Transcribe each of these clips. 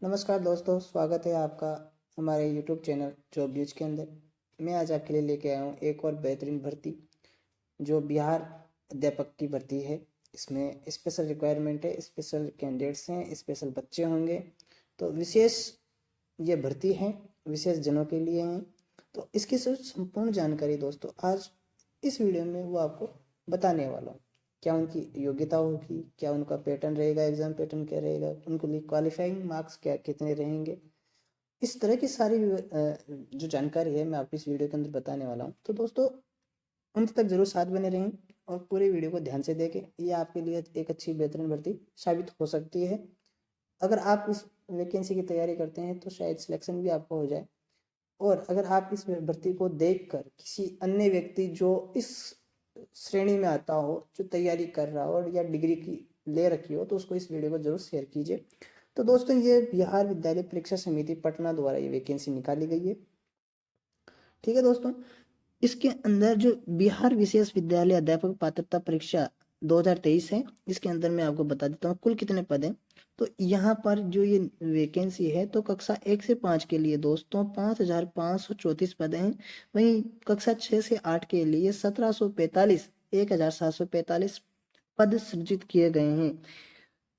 नमस्कार दोस्तों, स्वागत है आपका हमारे YouTube चैनल जॉब न्यूज के अंदर। मैं आज आपके लिए लेके आया हूँ एक और बेहतरीन भर्ती जो बिहार अध्यापक की भर्ती है। इसमें स्पेशल रिक्वायरमेंट है, स्पेशल कैंडिडेट्स हैं, स्पेशल बच्चे होंगे। तो विशेष ये भर्ती है, विशेष जनों के लिए हैं। तो इसकी संपूर्ण जानकारी दोस्तों आज इस वीडियो में वो आपको बताने वाला हूँ। क्या उनकी योग्यता होगी, क्या उनका पैटर्न रहेगा, एग्जाम पैटर्न क्या रहेगा, उनको लिए क्वालिफाइंग मार्क्स क्या कितने रहेंगे, इस तरह की सारी जो जानकारी है मैं आपको इस वीडियो के अंदर बताने वाला हूँ। तो दोस्तों अंत तक जरूर साथ बने रहें और पूरे वीडियो को ध्यान से देखें। ये आपके लिए एक अच्छी बेहतरीन भर्ती साबित हो सकती है। अगर आप इस वैकेंसी की तैयारी करते हैं तो शायद सिलेक्शन भी आपका हो जाए। और अगर आप इस भर्ती को देखकर किसी अन्य व्यक्ति जो इस श्रेणी में आता हो, जो तैयारी कर रहा हो और या डिग्री की ले रखी हो, तो उसको इस वीडियो को जरूर शेयर कीजिए। तो दोस्तों ये बिहार विद्यालय परीक्षा समिति पटना द्वारा ये वैकेंसी निकाली गई है। ठीक है दोस्तों, इसके अंदर जो बिहार विशेष विद्यालय अध्यापक पात्रता परीक्षा 2023 है, इसके अंदर मैं आपको बता देता हूँ कुल कितने पद हैं। तो यहाँ पर जो ये वैकेंसी है तो कक्षा 1 से 5 के लिए दोस्तों 5,534 पद हैं। वहीं कक्षा 6 से 8 के लिए 1,745 पद सृजित किए गए हैं।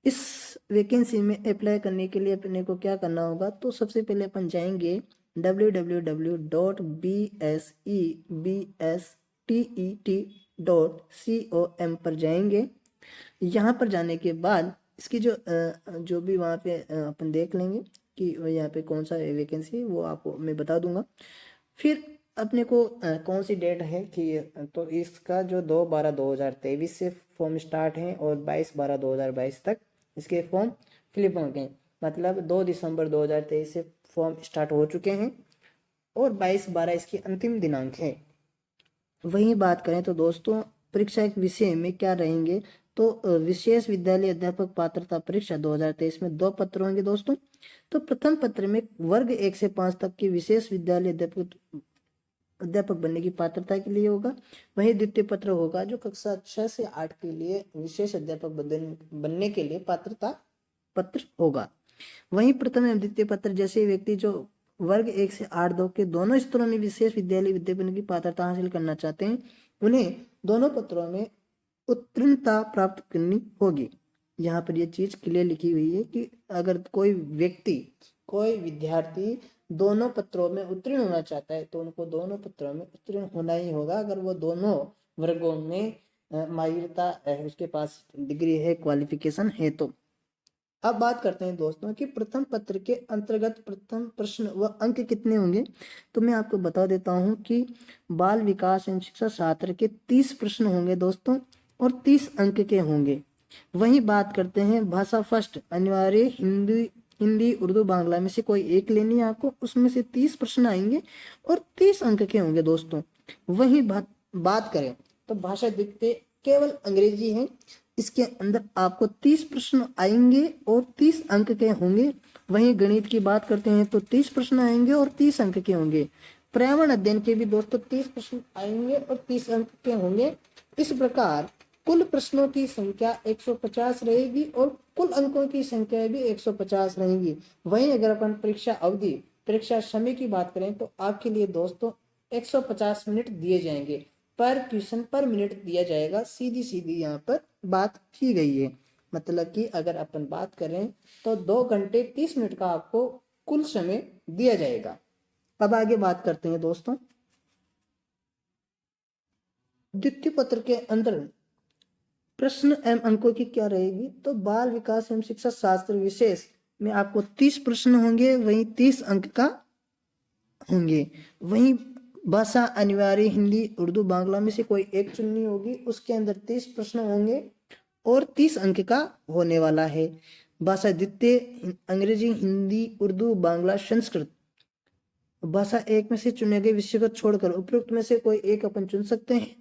इस वैकेंसी में अप्लाई करने के लिए अपने को क्या करना होगा, तो सबसे पहले अपन जाएंगे www.bsebstet.com पर जाएंगे। यहाँ पर जाने के बाद इसकी जो भी वहाँ पे अपन देख लेंगे कि यहाँ पे कौन सा वैकेंसी है, वो आपको मैं बता दूंगा। फिर अपने को कौन सी डेट है कि तो इसका जो 2/12/2023 से फॉर्म स्टार्ट है और 22/12/2022 तक इसके फॉर्म फिलिप हो गए। मतलब 2 दिसंबर 2023 से फॉर्म स्टार्ट हो चुके हैं और 22/12 इसकी अंतिम दिनांक है। वहीं बात करें तो दोस्तों परीक्षा एक विषय में क्या रहेंगे, तो विशेष विद्यालय अध्यापक पात्रता परीक्षा 2023 में 2 पत्र होंगे दोस्तों। तो प्रथम पत्र में वर्ग 1 से 5 तक की विशेष विद्यालय अध्यापक बनने की पात्रता के लिए होगा। वही द्वितीय पत्र होगा जो कक्षा 6 से 8 के लिए विशेष अध्यापक बनने के लिए पात्रता पत्र होगा। वहीं प्रथम एवं द्वितीय पत्र जैसे व्यक्ति जो वर्ग 1 से 8 2 के दोनों स्तरों में विशेष विद्यालय विद्यापन की पात्रता हासिल करना चाहते हैं, उन्हें दोनों पत्रों में उत्तीर्णता प्राप्त करनी होगी। यहाँ पर ये चीज क्लियर लिखी हुई है कि अगर कोई व्यक्ति, कोई विद्यार्थी दोनों पत्रों में उत्तीर्ण होना चाहता है तो उनको दोनों पत्रों में उत्तीर्ण होना ही होगा, अगर वो दोनों वर्गों में माहिरता है, उसके पास डिग्री है, क्वालिफिकेशन है। तो अब बात करते हैं दोस्तों कि प्रथम पत्र के अंतर्गत प्रथम प्रश्न व अंक कितने होंगे। तो मैं आपको बता देता हूं कि बाल विकास एवं शिक्षा शास्त्र के 30 प्रश्न होंगे दोस्तों और 30 अंक के होंगे। वहीं बात करते हैं भाषा फर्स्ट, अनिवार्य हिंदी हिंदी उर्दू बांग्ला में से कोई एक लेनी है आपको, उसमें से 30 प्रश्न आएंगे और 30 अंक के होंगे दोस्तों। वहीं बात करें तो भाषा द्वितीय केवल अंग्रेजी है, इसके अंदर आपको 30 प्रश्न आएंगे और 30 अंक के होंगे। वहीं गणित की बात करते हैं तो 30 प्रश्न आएंगे और 30 अंक के होंगे। पर्यावरण अध्ययन के भी दोस्तों 30 प्रश्न आएंगे और 30 अंक के होंगे। इस प्रकार कुल प्रश्नों की संख्या 150 रहेगी और कुल अंकों की संख्या भी 150 रहेगी। वहीं अगर अपन परीक्षा अवधि, परीक्षा समय की बात करें तो आपके लिए दोस्तों 150 मिनट दिए जाएंगे, पर क्वेश्चन पर मिनट दिया जाएगा। सीधी सीधी यहाँ पर बात की गई है। मतलब कि अगर अपन बात करें तो 2 घंटे 30 मिनट का आपको कुल समय दिया जाएगा। अब आगे बात करते हैं दोस्तों द्वितीय पत्र के अंदर प्रश्न एवं अंकों की क्या रहेगी। तो बाल विकास एवं शिक्षा शास्त्र विशेष में आपको 30 प्रश्न होंगे, वहीं 30 अंक का होंगे। वहीं भाषा अनिवार्य हिंदी उर्दू बांग्ला में से कोई एक चुननी होगी, उसके अंदर 30 प्रश्न होंगे और 30 अंक का होने वाला है। भाषा द्वितीय अंग्रेजी हिंदी उर्दू बांग्ला संस्कृत, भाषा एक में से चुने गए विषय को छोड़कर उपयुक्त में से कोई एक अपन चुन सकते हैं।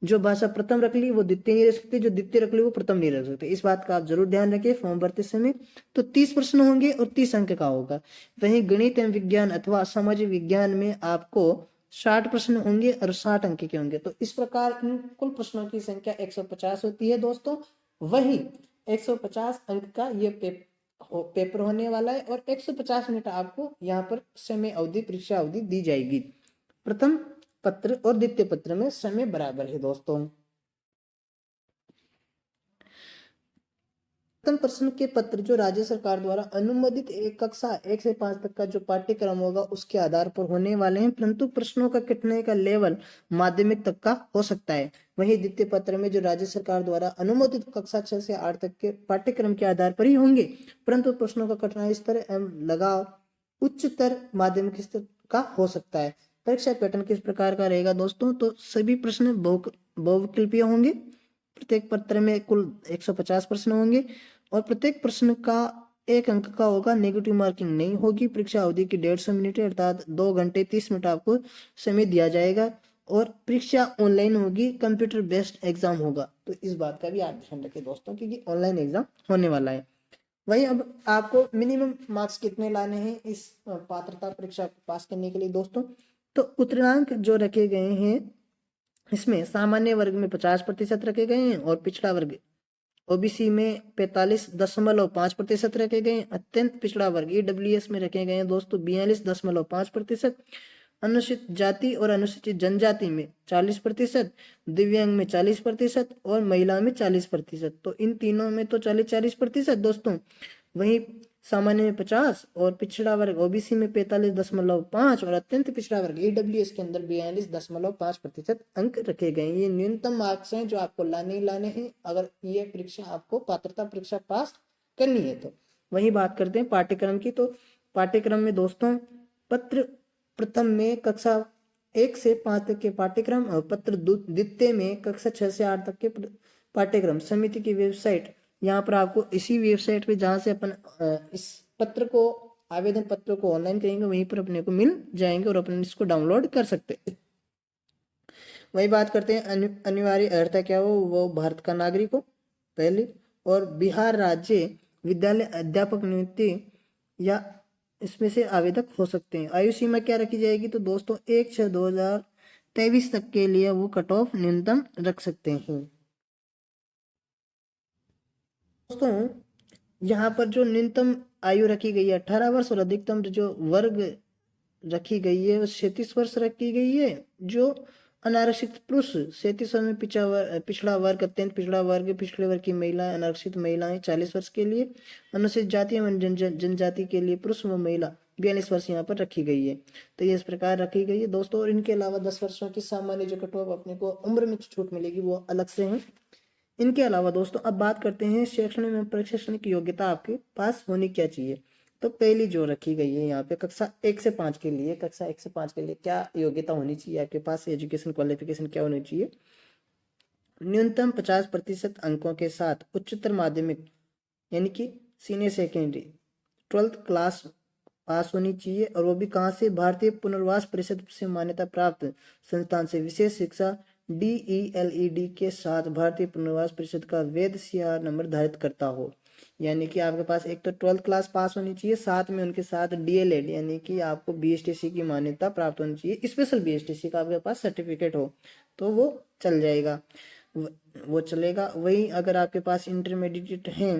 जो भाषा प्रथम रख ली वो द्वितीय नहीं रह सकती, जो द्वितीय रख ली वो प्रथम नहीं रह सकती। इस बात का आप जरूर ध्यान रखिए फॉर्म भरते समय। तो 30 प्रश्न होंगे और 30 अंक का होगा। वहीं गणित एवं विज्ञान अथवा सामाजिक विज्ञान में आपको 60 प्रश्न होंगे और 60 अंक के होंगे। तो इस प्रकार इन कुल प्रश्नों की संख्या 150 होती है दोस्तों। वही 150 अंक का ये पेपर होने वाला है और 150 मिनट आपको यहाँ पर समय अवधि, परीक्षा अवधि दी जाएगी। प्रथम पत्र और द्वितीय पत्र में समय बराबर है दोस्तों। प्रथम प्रश्न के पत्र जो राज्य सरकार द्वारा अनुमोदित एक कक्षा 1 से 5 तक का जो पाठ्यक्रम होगा उसके आधार पर होने वाले हैं, परंतु प्रश्नों का कठिनाई का लेवल माध्यमिक तक का हो सकता है। वहीं द्वितीय पत्र में जो राज्य सरकार द्वारा अनुमोदित कक्षा 6 से 8 तक के पाठ्यक्रम के आधार पर ही होंगे, परंतु प्रश्नों का कठिनाई स्तर एवं लगाव उच्चतर माध्यमिक स्तर का हो सकता है। परीक्षा पैटर्न किस प्रकार का रहेगा दोस्तों? तो सभी प्रश्न बहुविकल्पीय होंगे। प्रत्येक पत्र में कुल 150 प्रश्न होंगे और प्रत्येक प्रश्न का 1 अंक का होगा, नेगेटिव मार्किंग नहीं होगी। परीक्षा अवधि की 150 मिनट अर्थात 2 घंटे 30 मिनट आपको समय दिया जाएगा और परीक्षा ऑनलाइन होगी, कंप्यूटर बेस्ड एग्जाम होगा। तो इस बात का भी आप ध्यान रखें दोस्तों, क्योंकि ऑनलाइन एग्जाम होने वाला है। वही अब आपको मिनिमम मार्क्स कितने लाने हैं इस पात्रता परीक्षा को पास करने के लिए दोस्तों? तो उत्तीर्णांक जो रखे गए हैं इसमें सामान्य वर्ग में 50% रखे गए हैं और पिछड़ा वर्ग ओबीसी में 45.5% रखे गए हैं। अत्यंत पिछड़ा वर्ग ईडब्ल्यूएस में रखे गए हैं दोस्तों 42.5%। अनुसूचित जाति और अनुसूचित जनजाति में 40%, दिव्यांग में 40% और महिला में 40%। तो इन तीनों में तो 40-40% दोस्तों। वहीं सामान्य में 50 और पिछड़ा वर्ग ओबीसी में 45.5 और अत्यंत पिछड़ा वर्ग ईडब्ल्यूएस के अंदर 42.5% अंक रखे गए। ये न्यूनतम मार्क्स हैं जो आपको लाने हैं अगर ये परीक्षा आपको पात्रता परीक्षा पास करनी है तो। वही बात करते हैं पाठ्यक्रम की। तो पाठ्यक्रम में दोस्तों पत्र प्रथम में कक्षा 1 से 5 तक के पाठ्यक्रम और पत्र द्वितीय में कक्षा 6 से 8 तक के पाठ्यक्रम समिति की वेबसाइट, यहाँ पर आपको इसी वेबसाइट पे जहाँ से अपन इस पत्र को आवेदन पत्र को ऑनलाइन करेंगे वहीं पर अपने को मिल जाएंगे और अपन इसको डाउनलोड कर सकते हैं। वही बात करते हैं अनिवार्य अर्हता क्या हो, वो भारत का नागरिक हो पहले, और बिहार राज्य विद्यालय अध्यापक नियुक्ति या इसमें से आवेदक हो सकते हैं। आयु सीमा क्या रखी जाएगी? तो दोस्तों 1/6/2023 तक के लिए वो कट ऑफ न्यूनतम रख सकते हैं। दोस्तों यहाँ पर जो न्यूनतम आयु रखी गई है 18 वर्ष और अधिकतम जो वर्ग रखी गई है वो 37 वर्ष रखी गई है। जो अनारक्षित पुरुष 37 वर्ष में पिछड़ा वर्ग, अत्यंत पिछड़ा वर्ग, पिछड़े वर्ग की महिला, अनारक्षित महिलाएं 40 वर्ष के लिए, अनुसूचित जाति एवं जनजाति के लिए पुरुष व महिला 42 वर्ष यहाँ पर रखी गई है। तो ये इस प्रकार रखी गई है दोस्तों। और इनके अलावा 10 वर्षों की सामान्य जो कट ऑफ अपने को उम्र में छूट मिलेगी वो अलग से है। इनके अलावा दोस्तों अब बात करते हैं शैक्षणिक एवं प्रशैक्षणिक योग्यता आपके पास होनी क्या चाहिए। तो पहली जो रखी गई है यहाँ पे कक्षा 1 से 5 के लिए, कक्षा 1 से 5 के लिए क्या योग्यता होनी चाहिए आपके पास, एजुकेशन क्वालिफिकेशन क्या होनी चाहिए? न्यूनतम 50% अंकों के साथ उच्चतर माध्यमिक यानी कि senior secondary 12th class pass होनी चाहिए, और वो भी कहाँ से? भारतीय पुनर्वास परिषद से मान्यता प्राप्त संस्थान से विशेष शिक्षा DELED के साथ भारतीय पुनर्वास परिषद का वैध CR नंबर धारित करता हो। यानी कि आपके पास एक तो 12th क्लास पास होनी चाहिए, साथ में उनके साथ DLED यानी कि आपको BSTC की मान्यता प्राप्त होनी चाहिए, स्पेशल BSTC का आपके पास सर्टिफिकेट हो तो वो चल जाएगा, वो चलेगा। वही अगर आपके पास इंटरमीडिएट हैं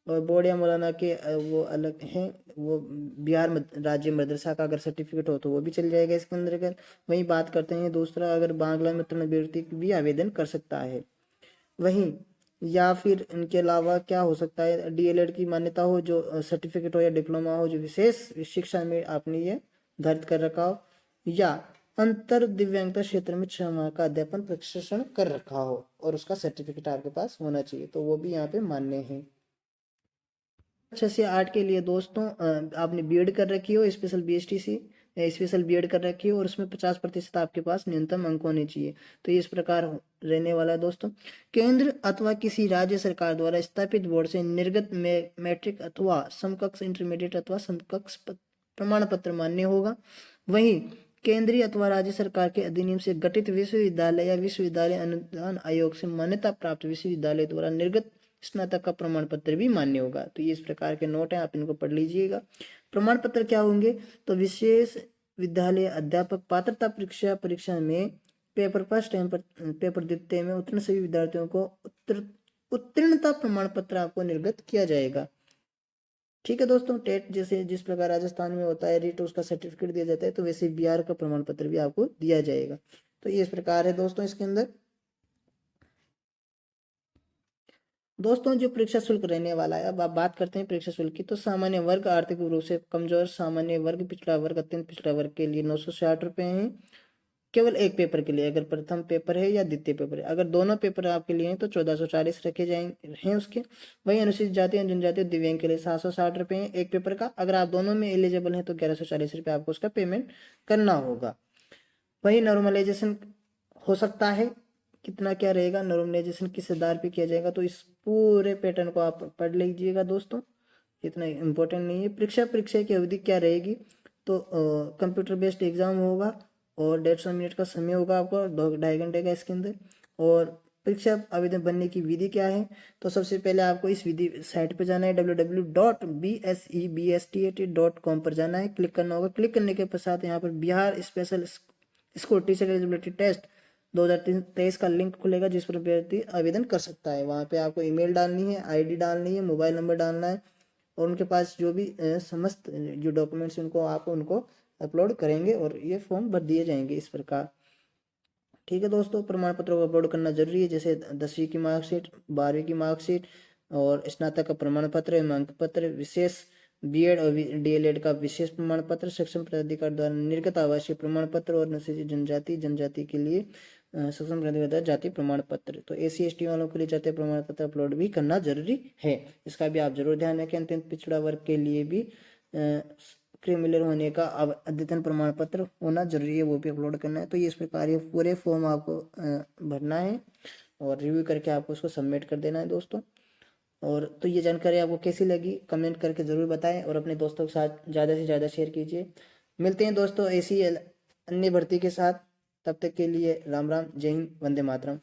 और बोर्ड या मौलाना के वो अलग हैं, वो बिहार राज्य मदरसा का अगर सर्टिफिकेट हो तो वो भी चल जाएगा इसके अंदर। अगर वही बात करते हैं दूसरा, अगर बांग्ला में उत्तीर्ण अभ्यर्थी भी आवेदन कर सकता है। वहीं या फिर इनके अलावा क्या हो सकता है? DLED की मान्यता हो, जो सर्टिफिकेट हो या डिप्लोमा हो जो विशेष शिक्षा में आपने ये धारित कर रखा हो, या अंतर दिव्यांगता क्षेत्र में 6 माह का अध्यापन प्रशिक्षण कर रखा हो और उसका सर्टिफिकेट आपके पास होना चाहिए, तो वो भी यहाँ पे मान्य है। 6 से 8 के लिए दोस्तों आपने बीएड कर रखी हो, स्पेशल BSTC स्पेशल बीएड कर रखी हो और उसमें 50% आपके पास न्यूनतम अंक होने चाहिए। तो इस प्रकार रहने वाला है दोस्तों। केंद्र अथवा किसी राज्य सरकार द्वारा स्थापित बोर्ड से निर्गत मैट्रिक अथवा समकक्ष इंटरमीडिएट अथवा समकक्ष प्रमाण पत्र मान्य होगा। वहीं केंद्रीय अथवा राज्य सरकार के अधिनियम से गठित विश्वविद्यालय या विश्वविद्यालय अनुदान आयोग से मान्यता प्राप्त विश्वविद्यालय द्वारा निर्गत स्नातक का प्रमाण पत्र भी मान्य होगा। तो ये इस प्रकार के नोट हैं, आप इनको पढ़ लीजिएगा। प्रमाण पत्र क्या होंगे? तो विशेष विद्यालय अध्यापक पात्रता परीक्षा में पेपर फर्स्ट एवं पेपर द्वितीय में उत्तीर्ण सभी विद्यार्थियों को उत्तीर्णता प्रमाण पत्र आपको निर्गत किया जाएगा। ठीक है दोस्तों, टेट जैसे जिस प्रकार राजस्थान में होता है रीट उसका सर्टिफिकेट दिया जाता है, तो वैसे बिहार का प्रमाण पत्र भी आपको दिया जाएगा। तो ये इस प्रकार है दोस्तों इसके अंदर। दोस्तों जो परीक्षा शुल्क रहने वाला है, अब आप बात करते हैं परीक्षा शुल्क की। तो सामान्य वर्ग, आर्थिक रूप से कमजोर, सामान्य वर्ग, पिछड़ा वर्ग, अत्यंत पिछड़ा वर्ग के लिए 960 रुपये हैं केवल एक पेपर के लिए, अगर प्रथम पेपर है या द्वितीय पेपर है। अगर दोनों पेपर आपके लिए हैं तो 1440 रखे जाएंगे हैं उसके। वहीं अनुसूचित जाति और जनजाति और दिव्यांग के लिए 760 रुपये हैं एक पेपर का। अगर आप दोनों में एलिजिबल हैं तो 1140 रुपये आपको उसका पेमेंट करना होगा। वही नॉर्मलाइजेशन हो सकता है, कितना क्या रहेगा, नॉर्मलाइजेशन किस आधार पे किया जाएगा, तो इस पूरे पैटर्न को आप पढ़ लीजिएगा दोस्तों, इतना इम्पोर्टेंट नहीं है। परीक्षा की अवधि क्या रहेगी, तो कंप्यूटर बेस्ड एग्जाम होगा और 150 मिनट का समय होगा आपको, 2-2.5 घंटे का इसके अंदर। और परीक्षा आवेदन बनने की विधि क्या है, तो सबसे पहले आपको इस विधि साइट पे जाना है, www.bsebstat.com पर जाना है, क्लिक करना होगा। क्लिक करने के पश्चात यहाँ पर Bihar special school teacher eligibility test 2023 का लिंक खुलेगा, जिस पर अभ्यर्थी आवेदन कर सकता है। वहाँ पे आपको ईमेल डालनी है, आईडी डालनी है, मोबाइल नंबर डालना है, और उनके पास जो भी समस्त जो डॉक्यूमेंट्स उनको आप उनको अपलोड करेंगे और ये फॉर्म भर दिए जाएंगे इस प्रकार। ठीक है दोस्तों, प्रमाण पत्रों को अपलोड करना जरूरी है, जैसे 10वीं की मार्कशीट, 12वीं की मार्कशीट और स्नातक का प्रमाण पत्र, अंक पत्र, विशेष बीएड और डीएलएड का विशेष प्रमाण पत्र, सक्षम प्राधिकार द्वारा निर्गत आवासीय प्रमाण पत्र, और अनुसूचित जनजाति के लिए सक्षम प्राधिकार द्वारा जाति प्रमाण पत्र। तो एसी एसटी वालों के लिए जाति प्रमाण पत्र अपलोड भी करना जरूरी है, इसका भी आप जरूर ध्यान रखें। अत्यंत पिछड़ा वर्ग के लिए भी क्रिमिनल होने का अद्यतन प्रमाण पत्र होना जरूरी है, वो भी अपलोड करना है। तो ये इस प्रकार ये पूरे फॉर्म आपको भरना है और रिव्यू करके आपको उसको सबमिट कर देना है दोस्तों। और तो ये जानकारी आपको कैसी लगी कमेंट करके ज़रूर बताएं और अपने दोस्तों के साथ ज़्यादा से ज़्यादा शेयर कीजिए। मिलते हैं दोस्तों ऐसी अन्य भर्ती के साथ, तब तक के लिए राम राम, जय हिंद, वंदे मातरम।